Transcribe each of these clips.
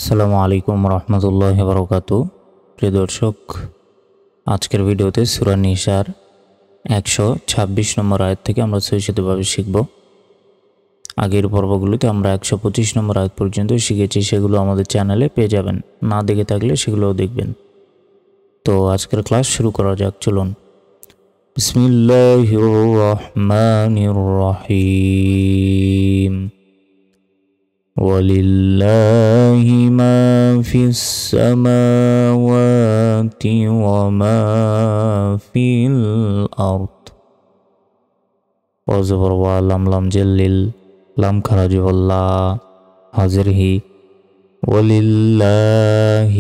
আসসালামু আলাইকুম রহমতুল্লাহি ওয়া বারাকাতুহু। প্রিয় দর্শক, আজকের ভিডিওতে সূরা নিসার 126 নম্বর আয়াত থেকে আমরা সহিষ্ণুভাবে শিখব। আগের পর্বগুলোতে আমরা 125 নম্বর আয়াত পর্যন্ত শিখেছি, সেগুলো আমাদের চ্যানেলে পেয়ে যাবেন। না দেখে থাকলে সেগুলোও দেখবেন। তো আজকের ক্লাস শুরু করা যাক, চলুন। বিসমিল্লাহির রহমানির রহিম। ولله ما في السماوات وما في الأرض وزبر ولم لم جلل لم خرج والله حاضره ولله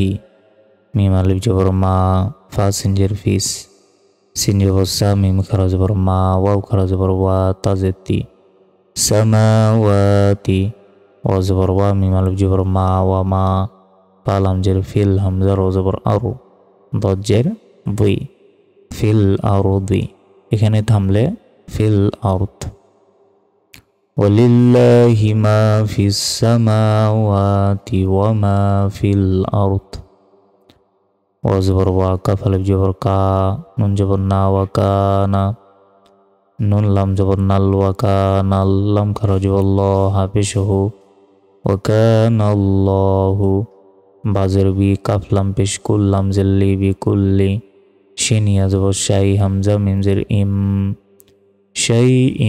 ميم ألف جبر ما فا سنجر فيس سنجر وسا ميم خرج جبر ما واو خرج جبر وا تازتي سماواتي ওয়াজবর ওয়া মিম আলিফ জবর মা ওয়া মা পা লাম জের ফিল হামজা র জবর আরু দজ্জের বুই ফিল আরদি, এখানে থামলে ফিল আরদ। ওয়ালিল্লাহি মা ফিস সামাওয়াতি ওয়া মা ফিল আরদ ওয়াজবর ওয়া কাফ আলিফ জবর কা নুন জবর না ওয়া কানা নুন লাম জবর নাল ওয়া কানাল লাম খারাজ আল্লাহ হাফিজহু وكان الله بازر بي كاف لام پیش كل لام زلي بي كل شين يزب شاي همزة ميم زر ام شيء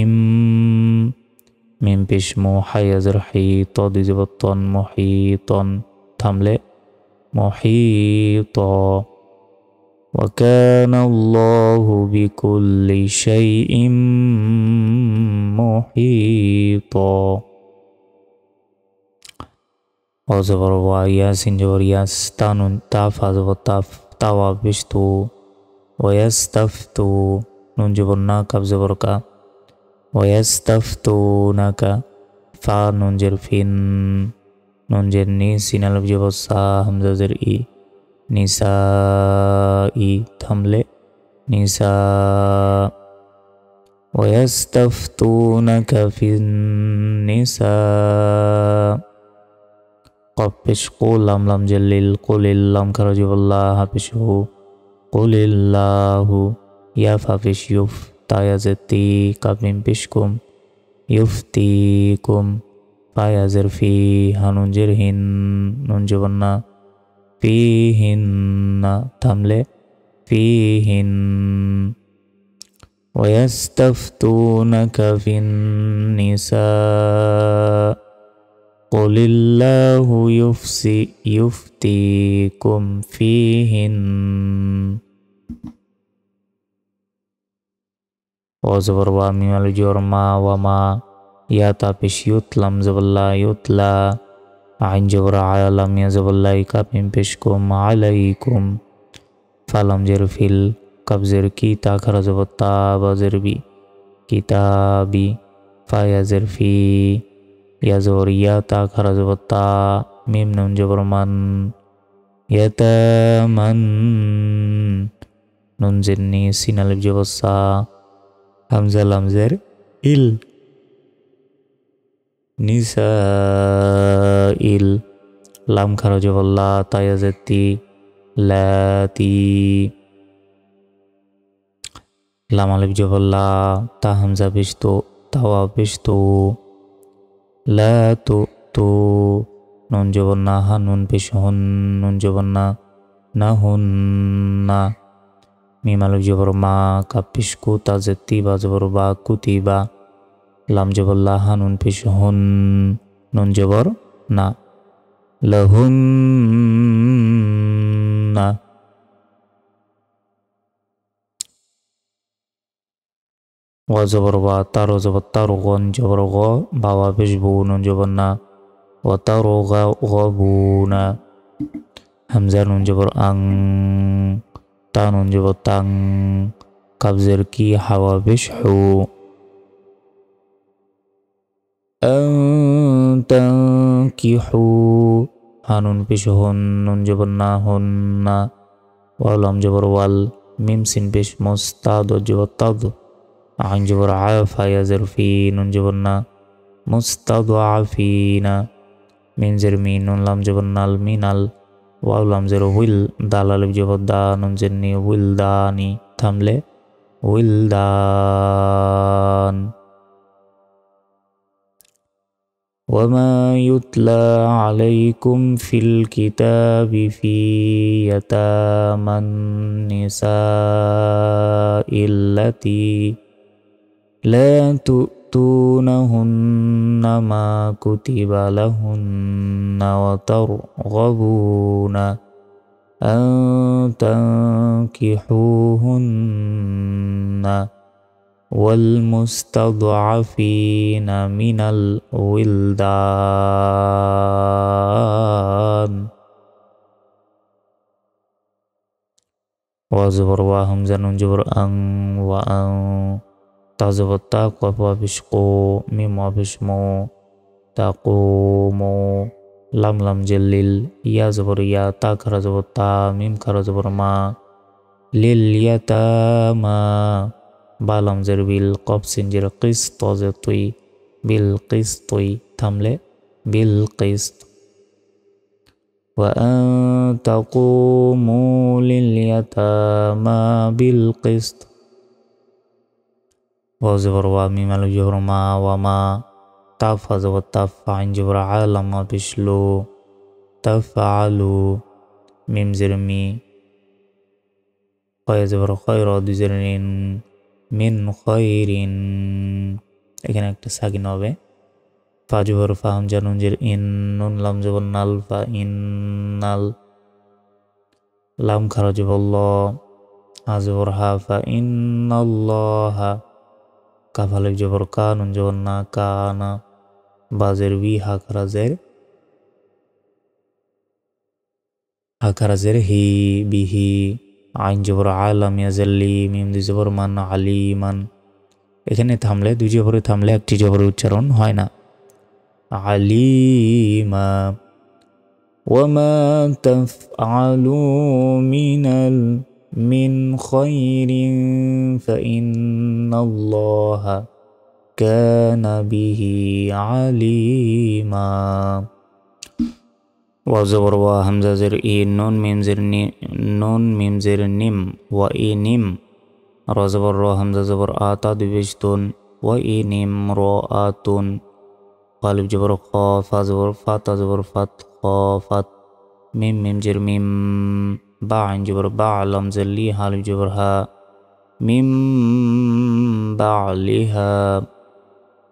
ميم پیش مو حي زر حي طا دي زب طن محيطا تملي محيطا وكان الله بكل شيء محيطا وزبر وياسين جبر ياس تانون تاف زبر تاف تاوا بشتو ويستفتو نون جبر نا كاب زبر كا ويستفتونك فا نون جر فين نون جر ني سين الف جبر سا همزة زر اي نسائي تملي نساء ويستفتونك في النساء قبش قول لام لام جلل قل اللام خرج والله حفشه قل الله يا فافش يف تايا زتي كابين بشكم يفتيكم فايا زرفي هنون جرهن نون جبنا فيهن تملي فيهن ويستفتونك في النساء قل الله يفتيكم فيهن وزبر وامي والجور ما وما يا تابش يتلم زبلا يتلا عين جبر عالم يا زبلا كابين بشكم عليكم فلم جرفيل كبزر كي تاخر زبطا بزربي كتابي فايا زرفي يا زوريا تا خرج بتا ميم نون جبر من يتمن نون جني سين الف جبر سا همزة لام زر إل نسائل لام خرج والله تا يزتي لاتي لام الف جبر لا تا همزة بشتو توا بشتو لا تو نون جبرنا ها نون پیش هن نون جبرنا نا هن نا ميم الف جبر ما کا پیش کو تا زتی با جبر با کتیبا لام جبر لا ها نون پیش هن نون جبر نا لهن نا وزبر وا تارو زبر تارو غن جبر غا باوا پیش بو نون جبر نا وتارو غا غبونا همزة نون جبر أن تا نون جبر تان كبزر كي حوا پیش حو أن تنكحو هنون پیش هن نون جبر نا هن ولم جبر وال ميم سين پیش مستاد جبر تاد عين جبر عافا يزر في نون جبرنا مستضعفين মিম জের মি নুন লাম জবর নাল মিনাল ওয়াও লাম জের হুইল দাল আলিফ জবর দা নুন জের নি হুইল দানি থামলে হুইল দান وما يتلى عليكم في الكتاب في يتامى النساء التي لا تؤتونهن ما كتب لهن وترغبون أن تنكحوهن والمستضعفين من الولدان وزبر وهمزة نون جبر أن وأن تزبر تاق وفشقو ميم وفشمو تقومو لم لم جلل يا زبر يا تا خر زبر تا ميم خر زبر ما لليتامى বালাম জের বিল কফ সিনজের কিস্ত জের তুই বিল কিস্তুই থামলে বিল কিস্ত وأن تقوموا لليتامى بالقسط وزبر وميم ألف جبر ما وما تاف زبر تاف عين جبر عالم بشلو تفعلوا ميم زر مي خير زبر خير دزرين মিন খয়রিন এখানে একটা সাকিন হবে ফা জবর ফা হামজা নুন জের ইন নুন লাম জবর নাল ফা ইন্নাল লাম খারা জবর ল হা জবর হা ফা ইন্নাল্লাহা কাফ আলিফ জবর কা নুন জবর না কানা বা জের বি হা খারা জের হি বিহি আইন জবর আলাম ইয়াজাল্লি মিম দুই জবর মান আলিমান এখানে থামলে দুই জবরে থামলে একটি জবরের উচ্চারণ হয় না আলিমা ওয়ামা তাফআলু মিন খায়রিন ফাইন্নাল্লাহা কানা বিহি আলিমা وزبر وهمزة زر إي نون ميم زر نيم وإي نيم رزبر رو همزة زبر آتا دبشتون وإي نيم رو آتون قالب جبر خا فا زبر فاتا زبر فات خافت ميم جر ميم با عين جبر با لم زلي حالب جبر ها ميم بعلها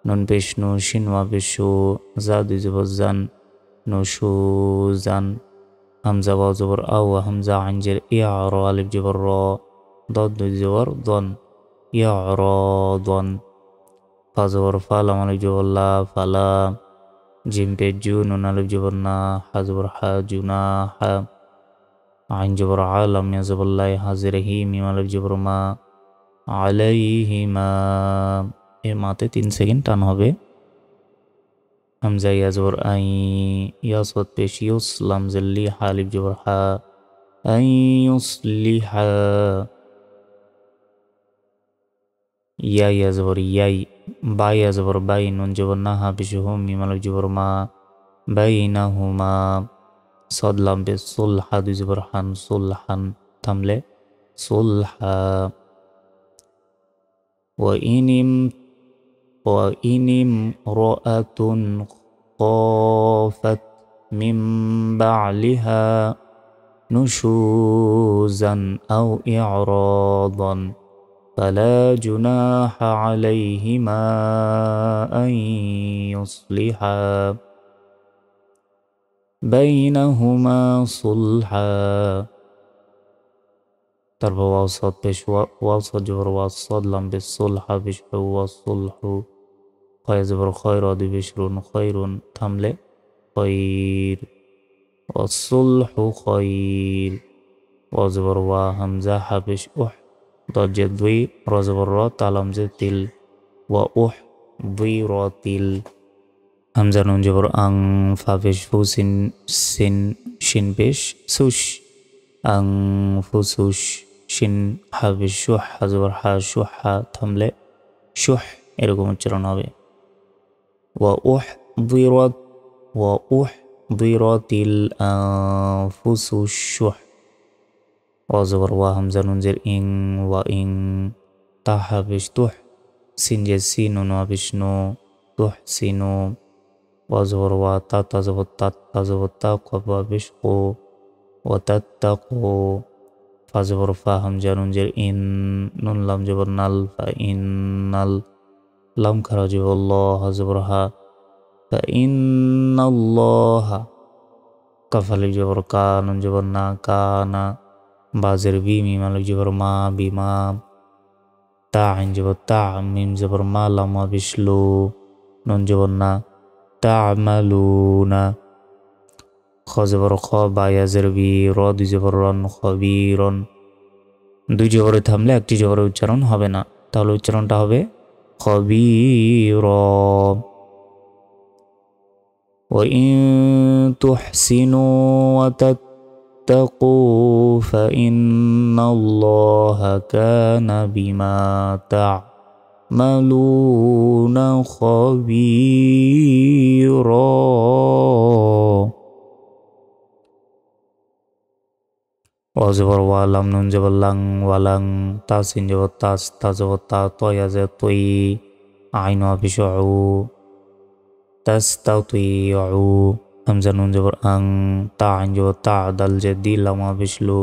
نون بشنو شنوا بشو زاد زبر زن نشوزا همزة واو زبر أو همزة عنجر إعرى ألف جبر را ضد زبر ضن إعراضا فا زبر فا لام ألف جبر لا فلا جيم بجو نون ألف جبر نا ح زبر ح جناح عين جبر عالم يا زبر لا حاضره ميم ألف جبر ما عليهما মাতে 3 সেকেন্ড টান হবে همزة يا زبر أن يصد بيش يصلم زلي حالب جبر حا أن يصلح يا زبر ياي با يا زبر باي نون جبر نها بشهم ميمالب جبر ما بينهما صد لام بالصلح دو زبر حن صلحا تملي صلحا وإن امرأة خافت من بعلها نشوزا أو إعراضا فلا جناح عليهما أن يصلحا بينهما صلحا تربى وسط بش وسط جبر وسط لم بالصلح بش والصلح خير زبر خير دي بشرون خير تملي خير والصلح خير وزبر وهمزة حبش ضج دوي رزبر را تلم زتل ضي راتل همزة نون جبر أن فبش فوسن سن شن بش سوش أن فوسوش شن حبش شح زبر ح شح تملي شح এরকম উচ্চারণ হবে وأحضرت উহদিরাতিল আনফুসুশ শুহ। ওয়াজবর ওয়া হামজা নুন জের ইং ওয়া ইং তাহা পেশ তুহ সিন জের সিন নুন ওয়া পেশ নু তুহ সিনু। ওয়াজবর ওয়া তা তাজবর তা কফ ওয়া পেশ কো ওয়া তাত্তাকু। ফাজবর ফা হামজা নুন জের ইন নুন লাম জবর নাল ফা ইন্নাল লাম খারা জবর ল হাজবর হা ফা ইন্নাল্লাহা। কাফ আলিফ জবর কা নুন জবর না কানা। বাজের বি মিম আলিফ জবর মা বিমা। তা আইন জবর তা মিম জবর মা লাম ওয়া পেশ লু নুন জবর না তা'মালুনা। খ জবর খ বা ইয়াজের বি র দুই জবর রন খবীরন। দুই জবরে থামলে একটি জবরে উচ্চারণ হবে না, তাহলে উচ্চারণটা হবে খবীর। وإن تحسنوا وتتقوا فإن الله كان بما تعملون خبيرا। ওয়াজবর ওয়ালাম নুন জবর লাং ওয়ালাং তাসিন জবর তা জবর তা তয়া জে তৈ আইন ওয়া পেশ উ তাস্তাতিউ। হামজা নুন জবর আং তা আইন জবর তা দাল জে দি লাম ওয়া পেশ লু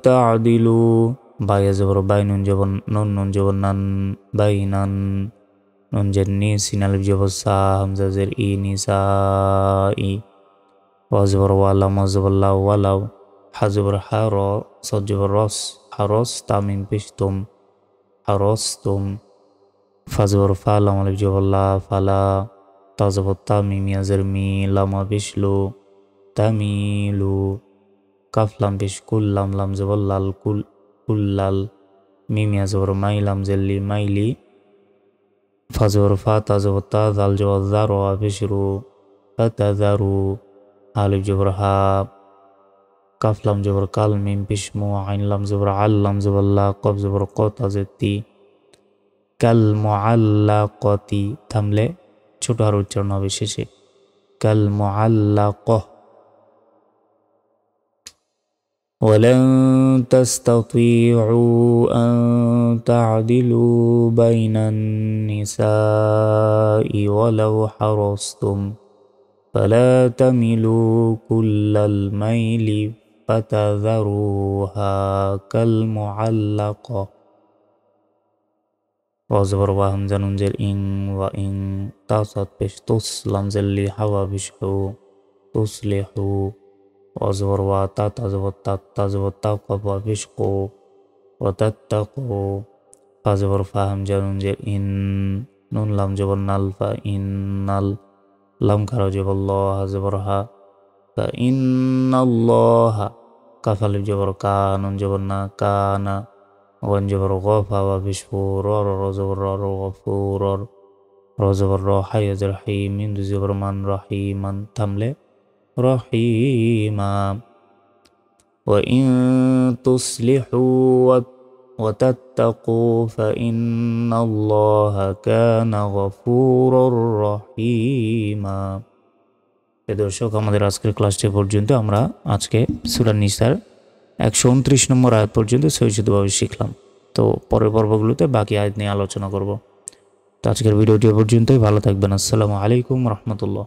তা'দিলু। বায়া জবর বাই নুন জবর নুন জবর নান বাইনান নুন জের নি সিন আলিফ জবর সা হামজা জের ই নিসাই। ওয়াজবর ওয়ালাম ওয়াজবর লাউ ওয়ালাউ হাজবর হা র সদ জবর রস হারস তামিম পেশ তুম হারস তুম। ফাজবর ফা লাম আলিফ জবর লা ফালা তা জবর তা মিম ইয়াজের মি লাম ওয়া পেশ লু তামিলু। কাফ লাম পেশ কুল লাম লাম জবর লাল কুল্লাল মিম ইয়া জবর মাই লাম জেল্লি মাইলি। ফাজবর ফা তা জবর তা জাল জবর জা র ওয়া পেশ রু ফাতাজারু। আলিফ জবর হা কাফ লাম জবর কাল মিম পেশ মু আইন লাম জবর আল লাম জবর লা কফ জবর ক তা জের তি কাল মুআল্লাকাতি। থামলে ছোট আর উচ্চারণ হবে শেষে কাল মুআল্লাকাহ। ولن تستطيعوا أن تعدلوا بين النساء ولو حرصتم فلا تميلوا كل الميل فتذروها كالمعلقة। ওয়াজবর ওয়া হামজা নুন জের ইং ওয়া ইং তা সাদ পেশ তুস লাম জেল্লি হাওয়া পেশ হু তুসলিহু। ওয়াজবর ওয়া তা জবর তা কফ ওয়া পেশ কো ওয়া তাত্তাকু। ফাজবর ফা হামজা নুন জের ইন নুন লাম জবর নাল ফা ইন্নাল লাম খারা জবর ল হাজবর হা ফা ইন্নাল্লাহা। কাফ আলিফ জবর কা নুন জবর না কানা ওয়ান জবর গ ফা ওয়া পেশ ফু র র জবর র গফুর র জবর র হাই ইয়াজের হাই মিম দুই জবর মান রাহিমান। থামলে رحيما وإن تصلحوا وتتقوا فإن الله كان غفورا رحيما। দর্শক, আমাদের আজকের ক্লাসটি পর্যন্ত আমরা আজকে সূরা নিসার 129 নম্বর আয়াত পর্যন্ত সহিষ্ণুভাবে শিখলাম। তো পরের পর্বগুলোতে বাকি আয়াত নিয়ে আলোচনা করব। তো আজকের ভিডিওটি পর্যন্তই। ভালো থাকবেন। আসসালামু আলাইকুম রহমতুল্লাহ।